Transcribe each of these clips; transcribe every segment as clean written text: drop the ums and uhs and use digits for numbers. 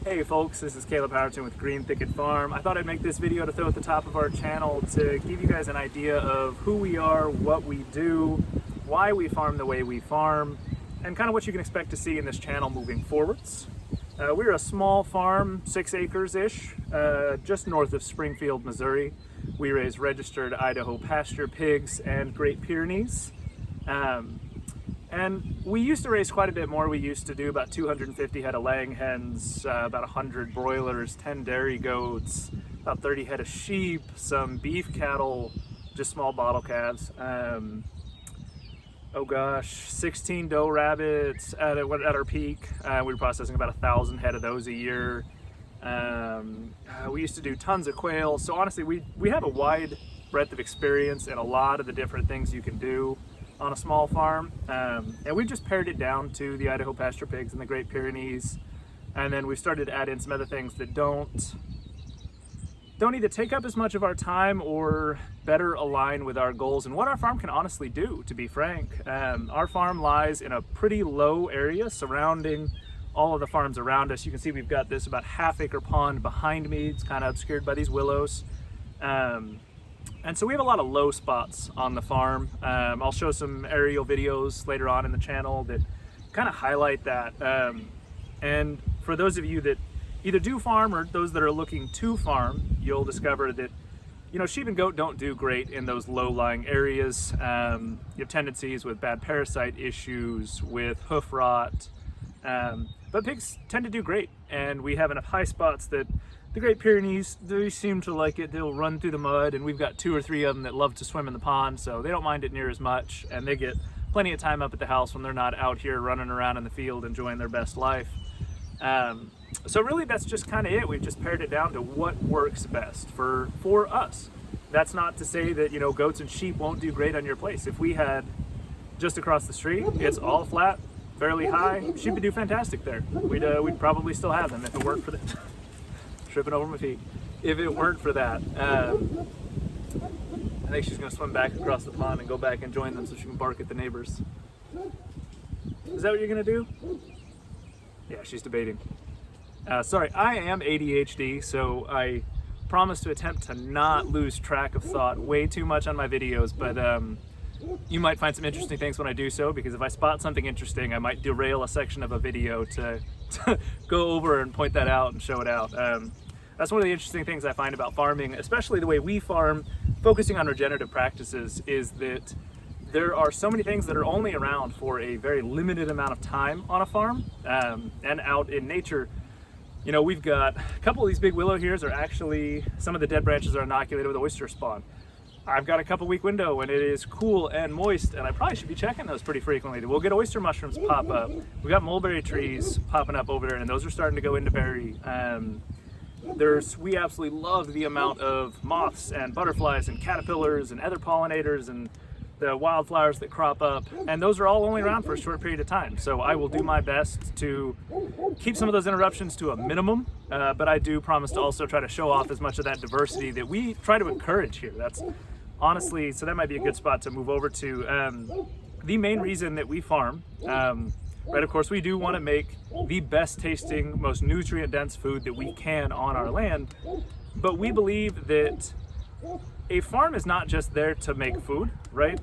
Hey folks, this is Caleb Howerton with Thicket Farm. I thought I'd make this video to throw at the top of our channel to give you guys an idea of who we are, what we do, why we farm the way we farm, and kind of what you can expect to see in this channel moving forwards. We're a small farm, 6 acres-ish, just north of Springfield, Missouri. We raise registered Idaho pasture pigs and Great Pyrenees. And we used to raise quite a bit more. We used to do about 250 head of laying hens, about 100 broilers, 10 dairy goats, about 30 head of sheep, some beef cattle, just small bottle calves. 16 doe rabbits at our peak. We were processing about 1,000 head of those a year. We used to do tons of quail. So honestly, we have a wide breadth of experience in a lot of the different things you can do on a small farm, and we've just pared it down to the Idaho pasture pigs and the Great Pyrenees, and then we've started to add in some other things that don't either take up as much of our time or better align with our goals and what our farm can honestly do, to be frank. Our farm lies in a pretty low area surrounding all of the farms around us. You can see we've got this about half-acre pond behind me. It's kind of obscured by these willows. And so we have a lot of low spots on the farm. I'll show some aerial videos later on in the channel that kind of highlight that. And for those of you that either do farm or those that are looking to farm, you'll discover that, you know, sheep and goat don't do great in those low-lying areas. You have tendencies with bad parasite issues, with hoof rot, but pigs tend to do great. And we have enough high spots that the Great Pyrenees, they seem to like it. They'll run through the mud, and we've got 2 or 3 of them that love to swim in the pond, so they don't mind it near as much, and they get plenty of time up at the house when they're not out here running around in the field enjoying their best life. So really that's just kind of it. We've just pared it down to what works best for us. That's not to say that, you know, goats and sheep won't do great on your place. If we had just across the street, it's all flat, fairly high, sheep would do fantastic there. We'd probably still have them if it weren't for the tripping over my feet. If it weren't for that, I think she's gonna swim back across the pond and go back and join them so she can bark at the neighbors. Is that what you're gonna do? Yeah, she's debating. Sorry, I am ADHD, so I promise to attempt to not lose track of thought way too much on my videos, but you might find some interesting things when I do so, because if I spot something interesting, I might derail a section of a video to go over and point that out and show it out. That's one of the interesting things I find about farming, especially the way we farm, focusing on regenerative practices, is that there are so many things that are only around for a very limited amount of time on a farm, and out in nature. You know, we've got a couple of these big willow heres are actually, some of the dead branches are inoculated with oyster spawn. I've got a couple week window when it is cool and moist, and I probably should be checking those pretty frequently. We'll get oyster mushrooms pop up. We've got mulberry trees popping up over there, and those are starting to go into berry. We absolutely love the amount of moths and butterflies and caterpillars and other pollinators and the wildflowers that crop up, and those are all only around for a short period of time. So I will do my best to keep some of those interruptions to a minimum, but I do promise to also try to show off as much of that diversity that we try to encourage here. That's honestly, so that might be a good spot to move over to. The main reason that we farm, right, of course, we do want to make the best tasting, most nutrient dense food that we can on our land, but we believe that a farm is not just there to make food, right?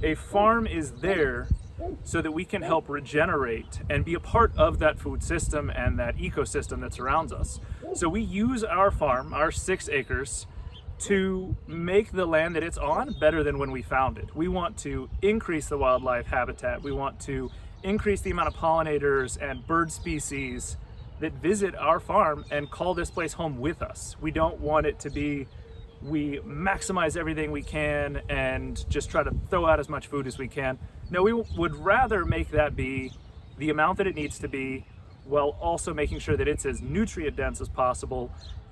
A farm is there so that we can help regenerate and be a part of that food system and that ecosystem that surrounds us. So we use our farm, our 6 acres, to make the land that it's on better than when we found it. We want to increase the wildlife habitat. We want to increase the amount of pollinators and bird species that visit our farm and call this place home with us. We don't want it to be, we maximize everything we can and just try to throw out as much food as we can. No, we would rather make that be the amount that it needs to be, while also making sure that it's as nutrient dense as possible,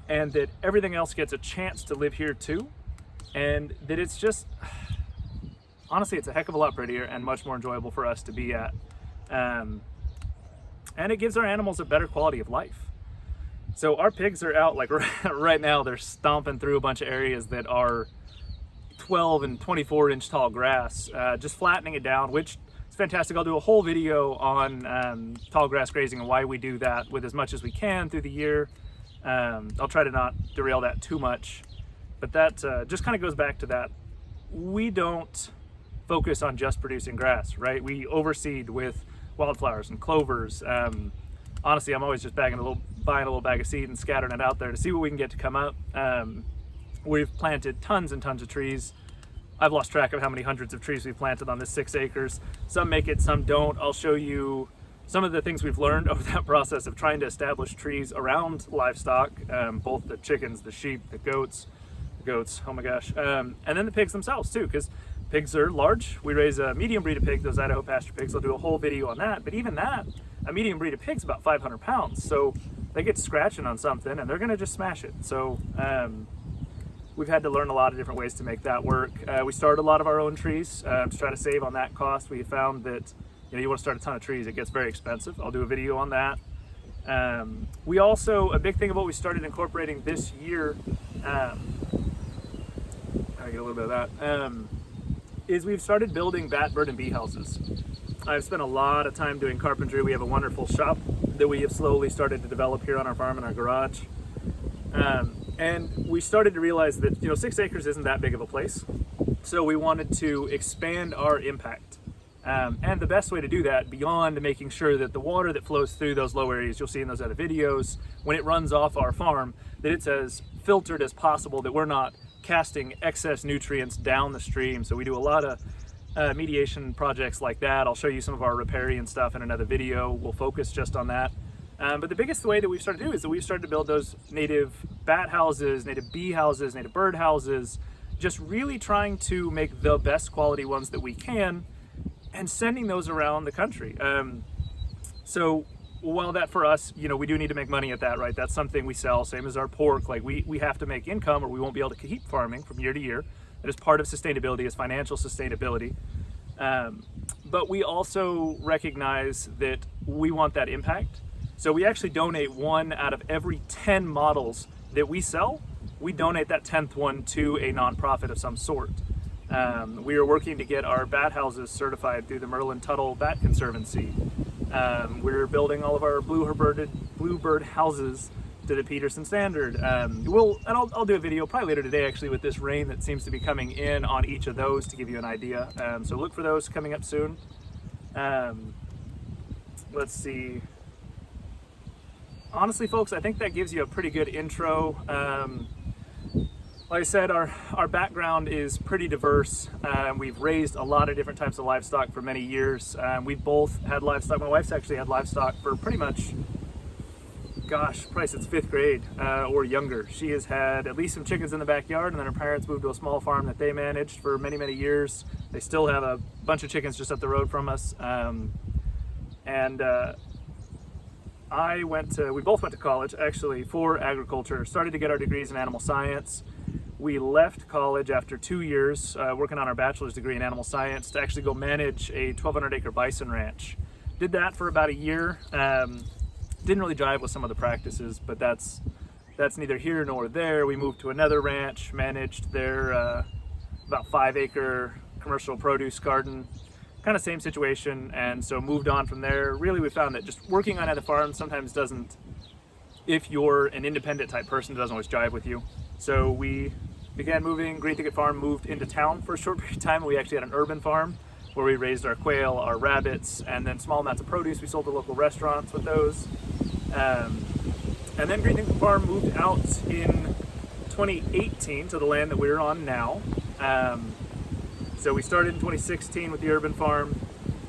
and that everything else gets a chance to live here too, and that it's just, honestly, it's a heck of a lot prettier and much more enjoyable for us to be at. And it gives our animals a better quality of life. So our pigs are out, like right now, they're stomping through a bunch of areas that are 12 and 24 inch tall grass, just flattening it down, which is fantastic. I'll do a whole video on tall grass grazing and why we do that with as much as we can through the year. I'll try to not derail that too much, but that just kind of goes back to that. We don't focus on just producing grass, right? We overseed with wildflowers and clovers. Honestly, I'm always just buying a little bag of seed and scattering it out there to see what we can get to come up. We've planted tons and tons of trees. I've lost track of how many hundreds of trees we've planted on this 6 acres. Some make it, some don't. I'll show you some of the things we've learned over that process of trying to establish trees around livestock, both the chickens, the sheep, the goats, oh my gosh, and then the pigs themselves too, because pigs are large. We raise a medium breed of pig, those Idaho pasture pigs. I'll do a whole video on that, but even that, a medium breed of pig's about 500 pounds, so they get scratching on something and they're gonna just smash it. So we've had to learn a lot of different ways to make that work. We started a lot of our own trees to try to save on that cost. We found that you want to start a ton of trees, it gets very expensive. I'll do a video on that. We also, a big thing of what we started incorporating this year, I get a little bit of that, is we've started building bat, bird, and bee houses. I've spent a lot of time doing carpentry. We have a wonderful shop that we have slowly started to develop here on our farm in our garage. And we started to realize that 6 acres isn't that big of a place, so we wanted to expand our impact. And the best way to do that, beyond making sure that the water that flows through those low areas, you'll see in those other videos, when it runs off our farm, that it's as filtered as possible, that we're not casting excess nutrients down the stream. So we do a lot of mediation projects like that. I'll show you some of our riparian stuff in another video. We'll focus just on that. But the biggest way that we've started to do is that we've started to build those native bat houses, native bee houses, native bird houses, just really trying to make the best quality ones that we can and sending those around the country. So while that for us, we do need to make money at that, right? That's something we sell, same as our pork. Like we have to make income or we won't be able to keep farming from year to year. That is part of sustainability, is financial sustainability. But we also recognize that we want that impact. So we actually donate 1 out of every 10 models that we sell. We donate that 10th one to a nonprofit of some sort. We are working to get our bat houses certified through the Merlin Tuttle Bat Conservancy. We're building all of our bluebird houses to the Peterson standard. I'll do a video probably later today actually with this rain that seems to be coming in on each of those to give you an idea. So look for those coming up soon. Let's see. Honestly, folks, I think that gives you a pretty good intro. Like I said, our background is pretty diverse. We've raised a lot of different types of livestock for many years. We've both had livestock. My wife's actually had livestock for pretty much, probably since 5th grade or younger. She has had at least some chickens in the backyard, and then her parents moved to a small farm that they managed for many, many years. They still have a bunch of chickens just up the road from us. We both went to college actually for agriculture, started to get our degrees in animal science. We left college after 2 years working on our bachelor's degree in animal science to actually go manage a 1,200 acre bison ranch. Did that for about a year. Didn't really jive with some of the practices, but that's neither here nor there. We moved to another ranch, managed their about 5 acre commercial produce garden. Kind of same situation, and so moved on from there. Really, we found that just working on other farms sometimes doesn't, if you're an independent type person, it doesn't always jive with you. So we began moving. Green Thicket Farm moved into town for a short period of time. We actually had an urban farm where we raised our quail, our rabbits, and then small amounts of produce. We sold to local restaurants with those. And then Green Thicket Farm moved out in 2018 to the land that we're on now. So we started in 2016 with the urban farm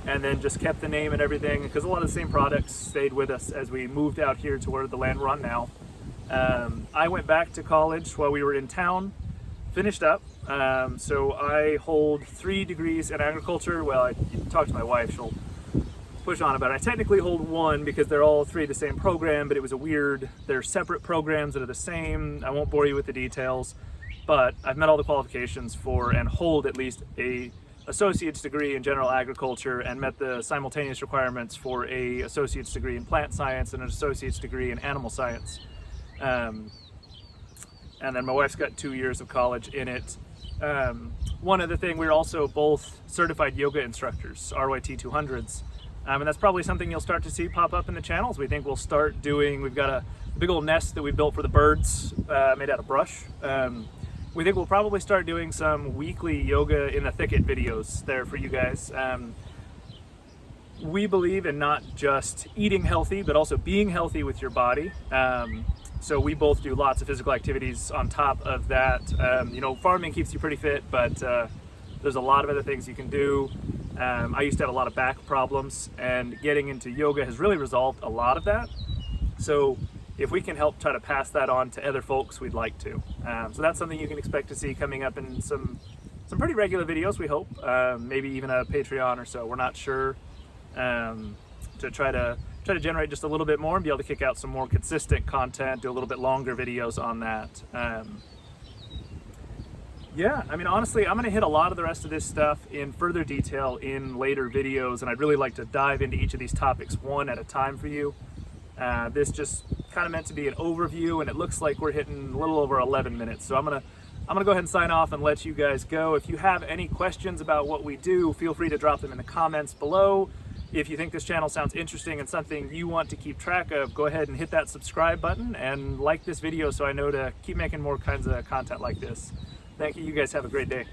and then just kept the name and everything because a lot of the same products stayed with us as we moved out here to where the land we're on now. I went back to college while we were in town, finished up. So I hold 3 degrees in agriculture. Well, I talked to my wife, she'll push on about it. I technically hold 1 because they're all 3 the same program, but it was they're separate programs that are the same. I won't bore you with the details. But I've met all the qualifications for and hold at least a associate's degree in general agriculture and met the simultaneous requirements for a associate's degree in plant science and an associate's degree in animal science. And then my wife's got 2 years of college in it. One other thing, we're also both certified yoga instructors, RYT 200s. And that's probably something you'll start to see pop up in the channels. We think we'll start doing, we've got a big old nest that we built for the birds made out of brush. We think we'll probably start doing some weekly yoga in the Thicket videos there for you guys. We believe in not just eating healthy, but also being healthy with your body. So we both do lots of physical activities on top of that. You know, farming keeps you pretty fit, but there's a lot of other things you can do. I used to have a lot of back problems, and getting into yoga has really resolved a lot of that. So if we can help try to pass that on to other folks, we'd like to. So that's something you can expect to see coming up in some pretty regular videos, we hope. Maybe even a Patreon or so. We're not sure. To try to generate just a little bit more and be able to kick out some more consistent content, do a little bit longer videos on that. Yeah, I mean, honestly, I'm going to hit a lot of the rest of this stuff in further detail in later videos, and I'd really like to dive into each of these topics one at a time for you. This just kind of meant to be an overview, and it looks like we're hitting a little over 11 minutes, so I'm gonna go ahead and sign off and let you guys go. If you have any questions about what we do, feel free to drop them in the comments below. If you think this channel sounds interesting and something you want to keep track of, go ahead and hit that subscribe button and like this video so I know to keep making more kinds of content like this. Thank you. You guys have a great day.